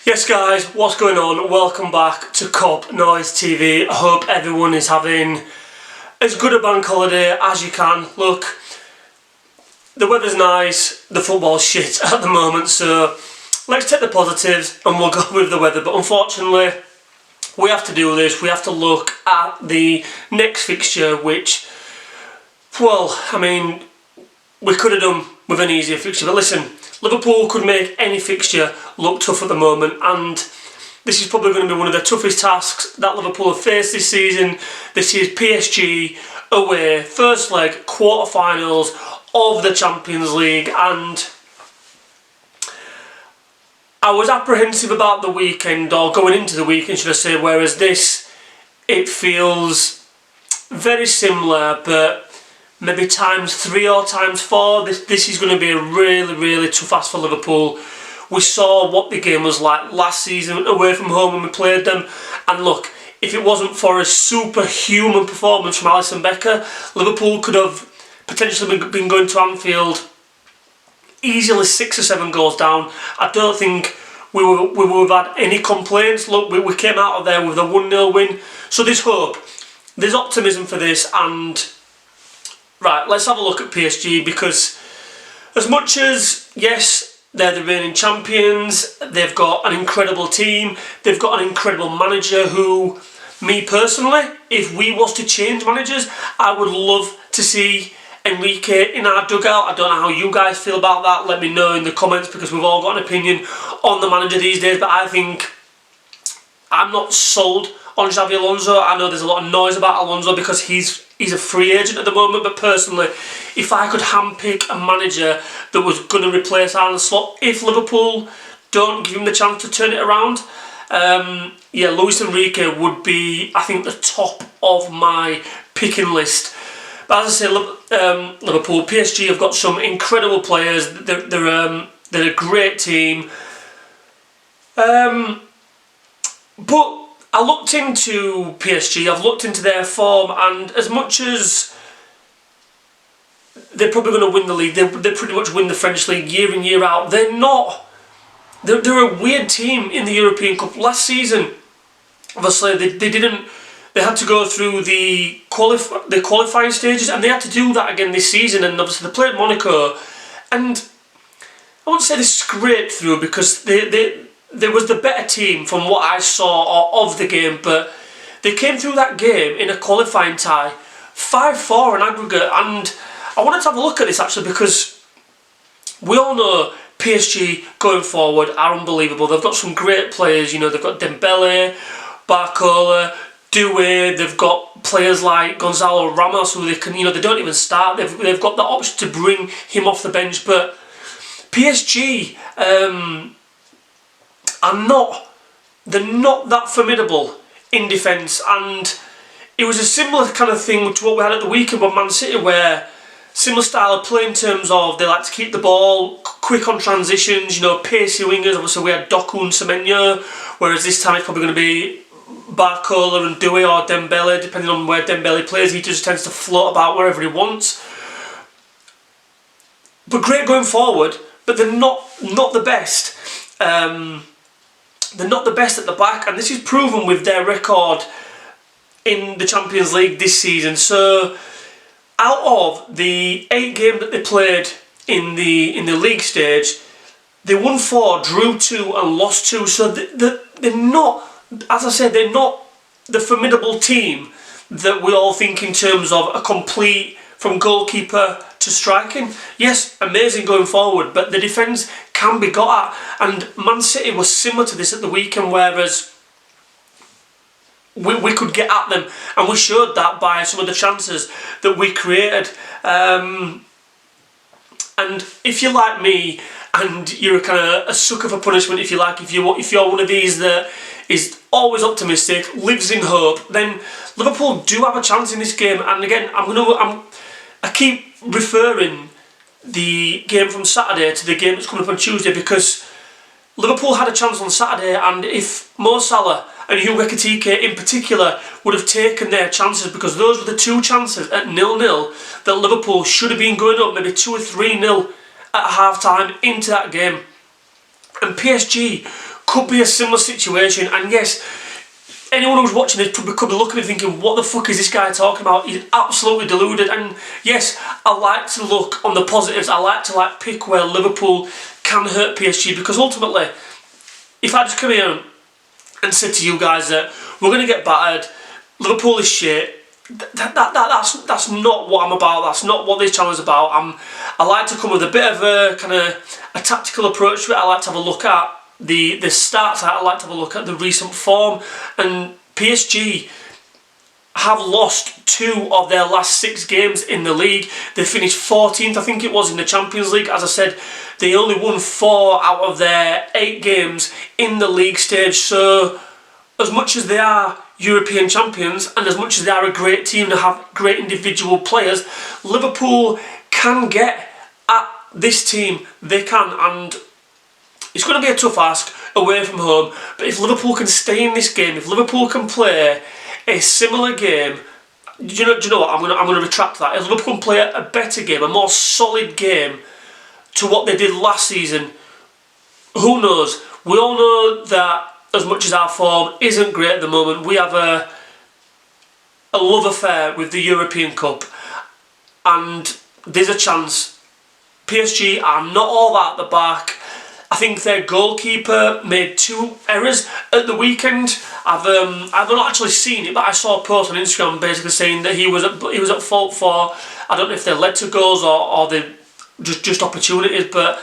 Yes guys, what's going on? Welcome back to Cop Noise TV. I hope everyone is having as good a bank holiday as you can. Look, the weather's nice, the football's shit at the moment, so let's take the positives and we'll go with the weather. But unfortunately, we have to do this. We have to look at the next fixture, which, well, I mean, we could have done with an easier fixture. But listen, Liverpool could make any fixture look tough at the moment, and this is probably going to be one of the toughest tasks that Liverpool have faced this season. This is PSG away, first leg, quarter-finals of the Champions League, and I was apprehensive about the weekend, or going into the weekend should I say, whereas this, it feels very similar, but maybe times 3 or times 4. This is going to be a really tough ask for Liverpool. We saw what the game was like last season away from home when we played them, and look, if it wasn't for a superhuman performance from Alisson Becker, Liverpool could have potentially been going to Anfield easily 6 or 7 goals down. I don't think we would have had any complaints. Look, we came out of there with a 1-0 win, so there's hope, there's optimism for this. And right, let's have a look at PSG, because as much as, yes, they're the reigning champions, they've got an incredible team, they've got an incredible manager who, me personally, if we was to change managers, I would love to see Enrique in our dugout. I don't know how you guys feel about that. Let me know in the comments, because we've all got an opinion on the manager these days. But I think I'm not sold on Xabi Alonso. I know there's a lot of noise about Alonso because he's a free agent at the moment, but personally, if I could handpick a manager that was going to replace Arne Slot, if Liverpool don't give him the chance to turn it around, yeah, Luis Enrique would be, I think, the top of my picking list. But as I say, Liverpool, PSG have got some incredible players. They're a great team. But I looked into PSG, I've looked into their form, and as much as they're probably going to win the league, they pretty much win the French league year in, year out, they're not. They're a weird team in the European Cup. Last season, obviously, they had to go through the qualifying stages, and they had to do that again this season, and obviously they played Monaco, and I won't say they scraped through, because there was the better team from what I saw of the game, but they came through that game in a qualifying tie, 5-4 in aggregate. And I wanted to have a look at this actually, because we all know PSG going forward are unbelievable. They've got some great players, you know, they've got Dembele, Barcola, Doué, they've got players like Gonzalo Ramos who they can, you know, they don't even start, they've got the option to bring him off the bench. But PSG, they're not that formidable in defence, and it was a similar kind of thing to what we had at the weekend with Man City, where similar style of play in terms of they like to keep the ball quick on transitions, you know, pacey wingers. Obviously we had Doku and Semenyo, whereas this time it's probably going to be Barcola and Doué or Dembele, depending on where Dembele plays. He just tends to float about wherever he wants. But great going forward, but they're not the best. They're not the best at the back, and this is proven with their record in the Champions League this season. So out of the 8 games that they played in the league stage, they won 4, drew 2 and lost 2. So they're not, as I said, they're not the formidable team that we all think in terms of a complete, from goalkeeper to striking. Yes, amazing going forward, but the defence can be got at, and Man City was similar to this at the weekend, whereas we could get at them, and we showed that by some of the chances that we created. And if you're like me and you're a kind of a sucker for punishment, if you like, if you're one of these that is always optimistic, lives in hope, then Liverpool do have a chance in this game. And again, I keep referring the game from Saturday to the game that's coming up on Tuesday, because Liverpool had a chance on Saturday, and if Mo Salah and Hugo Ekitike in particular would have taken their chances, because those were the 2 chances at 0-0 that Liverpool should have been going up maybe 2 or 3-0 at half time into that game. And PSG could be a similar situation. And yes, anyone who's watching this could be looking at it thinking, what the fuck is this guy talking about? He's absolutely deluded. And yes, I like to look on the positives. I like to pick where Liverpool can hurt PSG, because ultimately, if I just come here and said to you guys that we're going to get battered, Liverpool is shit, that's not what I'm about. That's not what this channel is about. I like to come with a bit of a kind of a tactical approach to it. I like to have a look at the stats. I like to have a look at the recent form, and PSG have lost 2 of their last 6 games in the league. They finished 14th, I think it was, in the Champions League. As I said, they only won 4 out of their 8 games in the league stage. So as much as they are European champions, and as much as they are a great team and have great individual players, Liverpool can get at this team. They can, and it's going to be a tough ask away from home. But if Liverpool can stay in this game, if Liverpool can play a similar game, do you know what? I'm going to retract that. If Liverpool can play a better game, a more solid game to what they did last season, who knows? We all know that as much as our form isn't great at the moment, we have a love affair with the European Cup, and there's a chance. PSG are not all that at the back. I think their goalkeeper made 2 errors at the weekend. I've not actually seen it, but I saw a post on Instagram basically saying that he was at fault for, I don't know if they led to goals or they just opportunities, but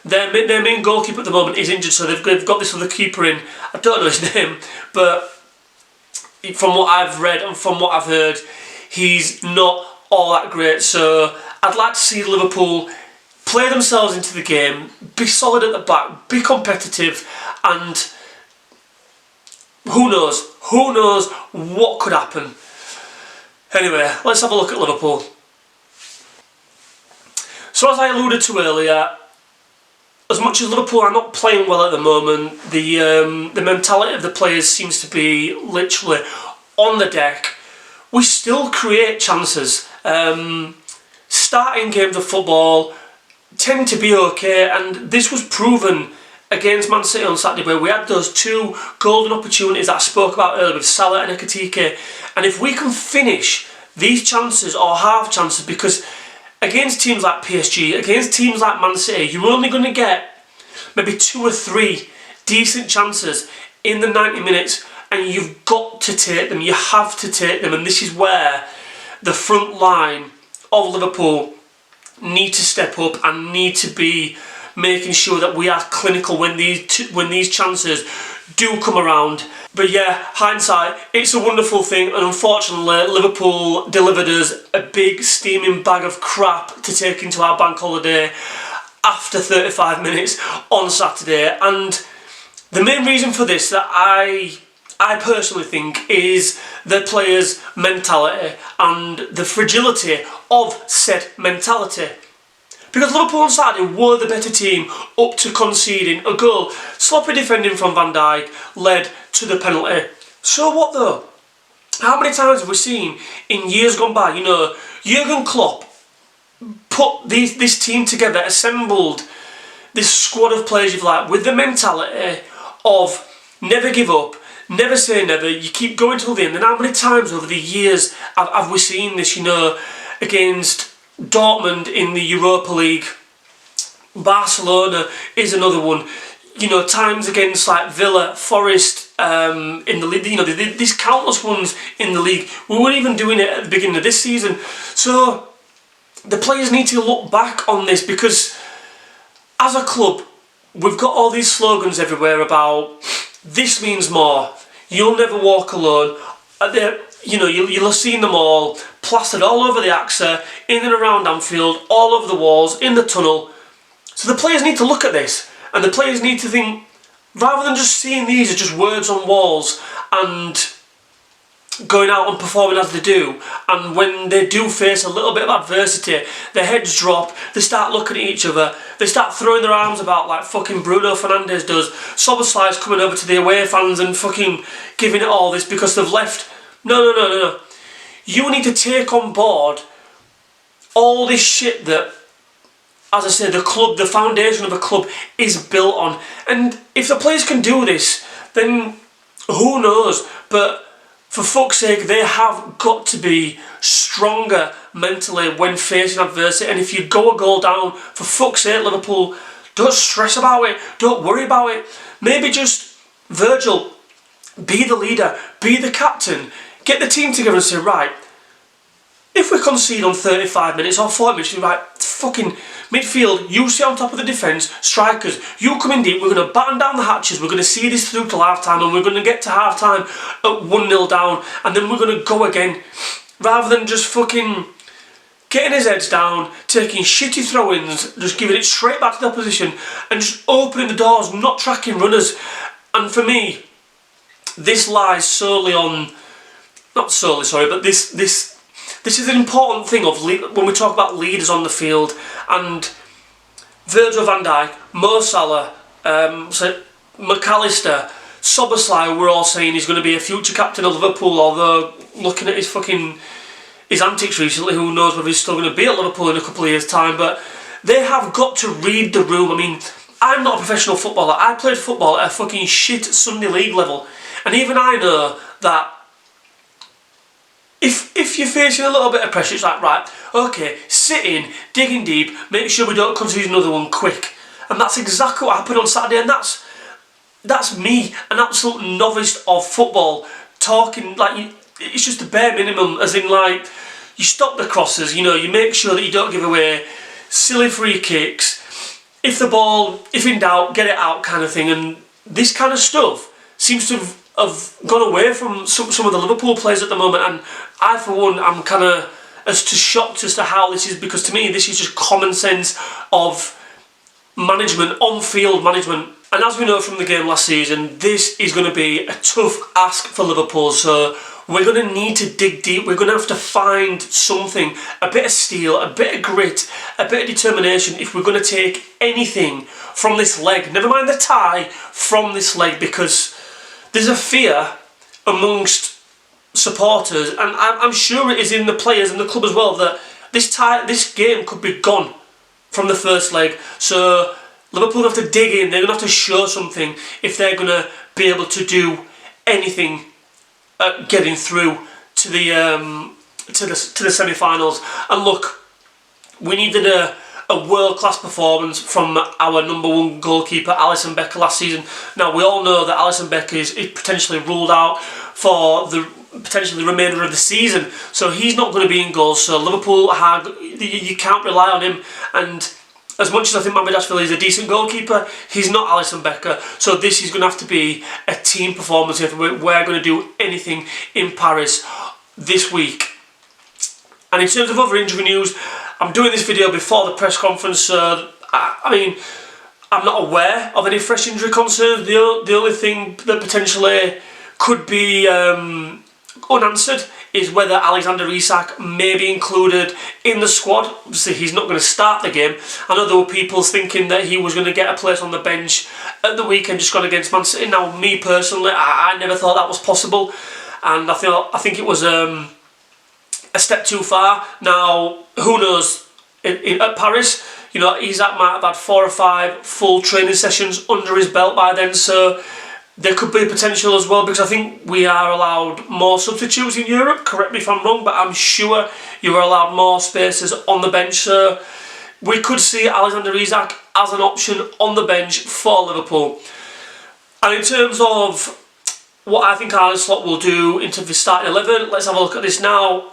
their main goalkeeper at the moment is injured, so they've got this other keeper in. I don't know his name, but from what I've read and from what I've heard, he's not all that great. So I'd like to see Liverpool play themselves into the game, be solid at the back, be competitive, and who knows what could happen. Anyway, let's have a look at Liverpool. So as I alluded to earlier, as much as Liverpool are not playing well at the moment, the mentality of the players seems to be literally on the deck. We still create chances. Starting games of football tend to be okay, and this was proven against Man City on Saturday, where we had those 2 golden opportunities that I spoke about earlier with Salah and Ekitike. And if we can finish these chances or half chances, because against teams like PSG, against teams like Man City, you're only going to get maybe 2 or 3 decent chances in the 90 minutes, and you've got to take them. You have to take them, and this is where the front line of Liverpool need to step up and need to be making sure that we are clinical when these chances do come around. But yeah, hindsight, it's a wonderful thing, and unfortunately Liverpool delivered us a big steaming bag of crap to take into our bank holiday after 35 minutes on Saturday. And the main reason for this that I personally think is the players' mentality and the fragility of said mentality. Because Liverpool on Saturday were the better team up to conceding a goal. Sloppy defending from Van Dijk led to the penalty. So what though? How many times have we seen in years gone by, Jurgen Klopp put this team together, assembled this squad of players, if you like, with the mentality of never give up, never say never, you keep going till the end. And how many times over the years have we seen this, against Dortmund in the Europa League, Barcelona is another one, times against like Villa, Forest in the league, there's countless ones in the league. We weren't even doing it at the beginning of this season. So the players need to look back on this, because as a club, we've got all these slogans everywhere about this means more, you'll never walk alone. You'll have seen them all plastered all over the AXA, in and around Anfield, all over the walls, in the tunnel. So the players need to look at this, and the players need to think, rather than just seeing these as just words on walls and going out and performing as they do, and when they do face a little bit of adversity, their heads drop, they start looking at each other, they start throwing their arms about like fucking Bruno Fernandes does. Soboslai's coming over to the away fans and fucking giving it all this because they've left. No. You need to take on board all this shit that as I say, the club, the foundation of a club is built on. And if the players can do this, then who knows? But for fuck's sake, they have got to be stronger mentally when facing adversity. And if you go a goal down, for fuck's sake, Liverpool, don't stress about it. Don't worry about it. Maybe just, Virgil, be the leader, be the captain. Get the team together and say, right, if we concede on 35 minutes or 40 minutes, you're right, fucking midfield, you sit on top of the defence, strikers, you come in deep, we're going to batten down the hatches, we're going to see this through till half-time, and we're going to get to half-time at 1-0 down, and then we're going to go again, rather than just fucking getting his heads down, taking shitty throw-ins, just giving it straight back to the opposition, and just opening the doors, not tracking runners. And for me, this lies solely on, not solely, sorry, but this is an important thing of when we talk about leaders on the field. And Virgil van Dijk, Mo Salah, McAllister, Szoboszlai, we're all saying he's going to be a future captain of Liverpool, although looking at his antics recently, who knows whether he's still going to be at Liverpool in a couple of years' time. But they have got to read the room. I mean, I'm not a professional footballer. I played football at a fucking shit Sunday League level. And even I know that if you're facing a little bit of pressure, it's like, right, okay, sit in, digging deep, make sure we don't concede another one quick. And that's exactly what happened on Saturday, and that's me, an absolute novice of football, talking like it's just the bare minimum, as in like, you stop the crosses, you know, you make sure that you don't give away silly free kicks, if in doubt, get it out kind of thing. And this kind of stuff seems to have gone away from some of the Liverpool players at the moment, and I, for one, I'm kind of shocked as to how this is, because to me this is just common sense of management, on-field management. And as we know from the game last season, this is going to be a tough ask for Liverpool, so we're going to need to dig deep. We're going to have to find something, a bit of steel, a bit of grit, a bit of determination, if we're going to take anything from this leg, never mind the tie, from this leg, because there's a fear amongst supporters, and I'm sure it is in the players and the club as well, that this game could be gone from the first leg. So Liverpool have to dig in. They're going to have to show something if they're going to be able to do anything getting through to the semi-finals. And look, we needed a world-class performance from our number one goalkeeper, Alisson Becker, last season. Now, we all know that Alisson Becker is potentially ruled out for potentially the remainder of the season, so he's not going to be in goal. So Liverpool, you can't rely on him. And as much as I think Mamardashvili is a decent goalkeeper, he's not Alisson Becker. So this is going to have to be a team performance if we're going to do anything in Paris this week. And in terms of other injury news, I'm doing this video before the press conference, so I mean, I'm not aware of any fresh injury concerns. The only thing that potentially could be unanswered is whether Alexander Isak may be included in the squad. Obviously, he's not going to start the game. I know there were people thinking that he was going to get a place on the bench at the weekend, just gone against Man City. Now, me personally, I never thought that was possible, and I think it was a step too far. Now, who knows? At Paris, you know, Isak might have had 4 or 5 full training sessions under his belt by then, so there could be potential as well, because I think we are allowed more substitutes in Europe. Correct me if I'm wrong, but I'm sure you are allowed more spaces on the bench, so we could see Alexander Isak as an option on the bench for Liverpool. And in terms of what I think Arne Slot will do in terms of his starting 11, let's have a look at this now.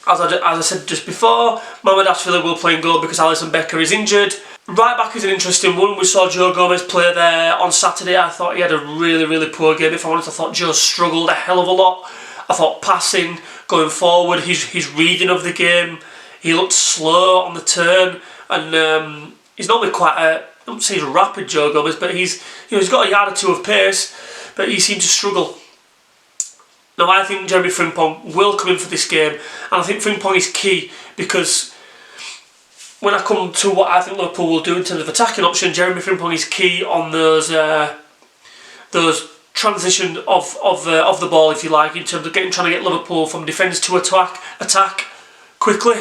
As I said just before, Mamardashvili will play in goal because Alisson Becker is injured. Right back is an interesting one. We saw Joe Gomez play there on Saturday. I thought he had a really, really poor game. If I'm honest, I thought Joe struggled a hell of a lot. I thought passing, going forward, his reading of the game, he looked slow on the turn, and he's normally quite I don't say he's rapid, Joe Gomez, but he's got a yard or two of pace, but he seemed to struggle. Now, I think Jeremy Frimpong will come in for this game, and I think Frimpong is key, because when I come to what I think Liverpool will do in terms of attacking option, Jeremy Frimpong is key on those transition of the ball, if you like, in terms of trying to get Liverpool from defence to attack quickly.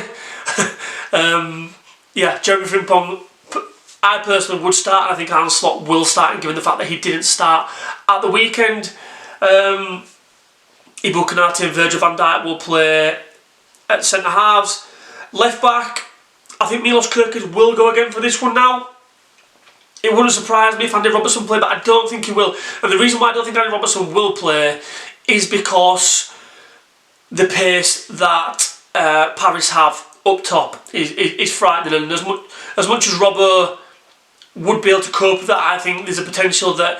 yeah, Jeremy Frimpong, I personally would start, and I think Arne Slot will start, and given the fact that he didn't start at the weekend. Ibu Konate and Virgil van Dijk will play at centre halves. Left back, I think Milos Kerkez will go again for this one now. It wouldn't surprise me if Andy Robertson played, but I don't think he will. And the reason why I don't think Andy Robertson will play is because the pace that Paris have up top is frightening. And as much as Robbo would be able to cope with that, I think there's a potential that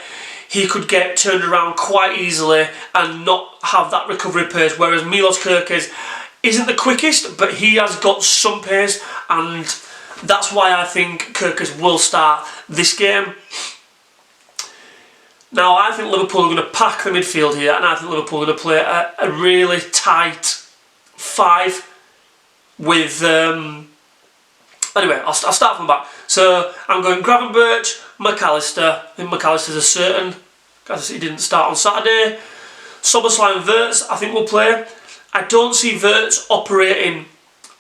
he could get turned around quite easily and not have that recovery pace, whereas Milos Kerkez isn't the quickest, but he has got some pace, and that's why I think Kerkez will start this game. Now, I think Liverpool are going to pack the midfield here, and I think Liverpool are going to play a really tight 5 with... Anyway, I'll start from the back. So, I'm going Gravenberch, McAllister. I think McAllister's a certain, because he didn't start on Saturday. Szoboszlai and Wirtz, I think, will play. I don't see Wirtz operating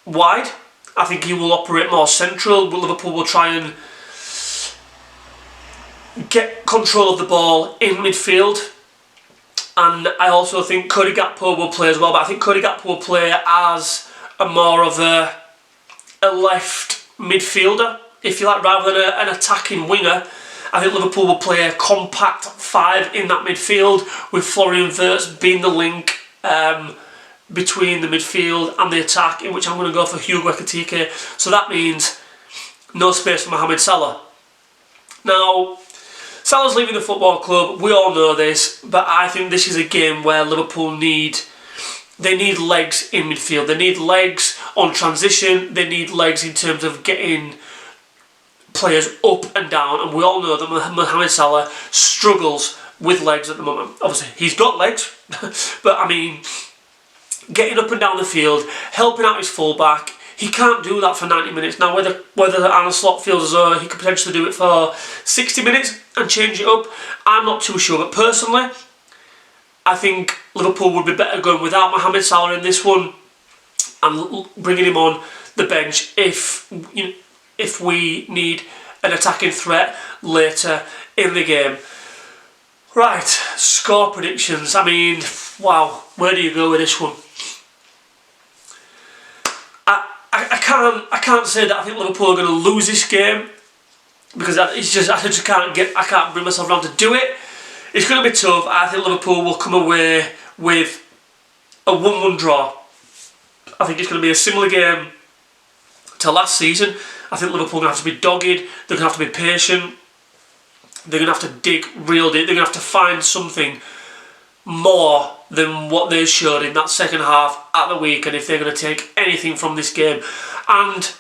wide. I think he will operate more central. Liverpool will try and get control of the ball in midfield. And I also think Cody Gakpo will play as well, but I think Cody Gakpo will play as a more of a left midfielder, if you like, rather than an attacking winger. I think Liverpool will play a compact 5 in that midfield, with Florian Wirtz being the link between the midfield and the attack, in which I'm going to go for Hugo Ekitike. So that means no space for Mohamed Salah. Now, Salah's leaving the football club, we all know this, but I think this is a game where Liverpool need legs in midfield. They need legs on transition, they need legs in terms of getting players up and down, and we all know that Mohamed Salah struggles with legs at the moment. Obviously, he's got legs, but I mean, getting up and down the field, helping out his fullback, he can't do that for 90 minutes. Now, whether Arne Slot feels as though he could potentially do it for 60 minutes and change it up, I'm not too sure. But personally, I think Liverpool would be better going without Mohamed Salah in this one and bringing him on the bench if we need an attacking threat later in the game. Right, score predictions. I mean, wow, where do you go with this one? I can't say that I think Liverpool are going to lose this game, because I just can't bring myself around to do it. It's going to be tough. I think Liverpool will come away with a 1-1 draw. I think it's going to be a similar game to last season. I think Liverpool are going to have to be dogged. They're going to have to be patient. They're going to have to dig real deep. They're going to have to find something more than what they showed in that second half at the weekend if they're going to take anything from this game. And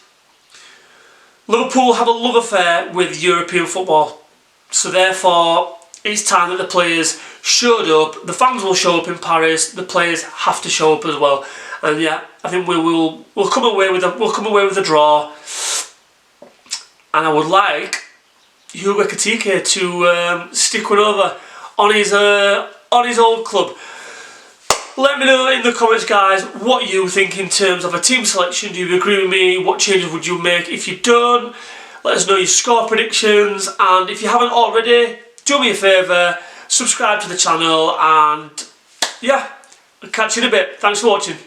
Liverpool have a love affair with European football, so therefore it's time that the players showed up. The fans will show up in Paris. The players have to show up as well. And yeah, I think we'll come away with a draw. And I would like Hugo Ekitike to stick one over on his old club. Let me know in the comments, guys, what you think in terms of a team selection. Do you agree with me? What changes would you make? If you don't, let us know your score predictions. And if you haven't already, do me a favour, subscribe to the channel, and yeah, I'll catch you in a bit. Thanks for watching.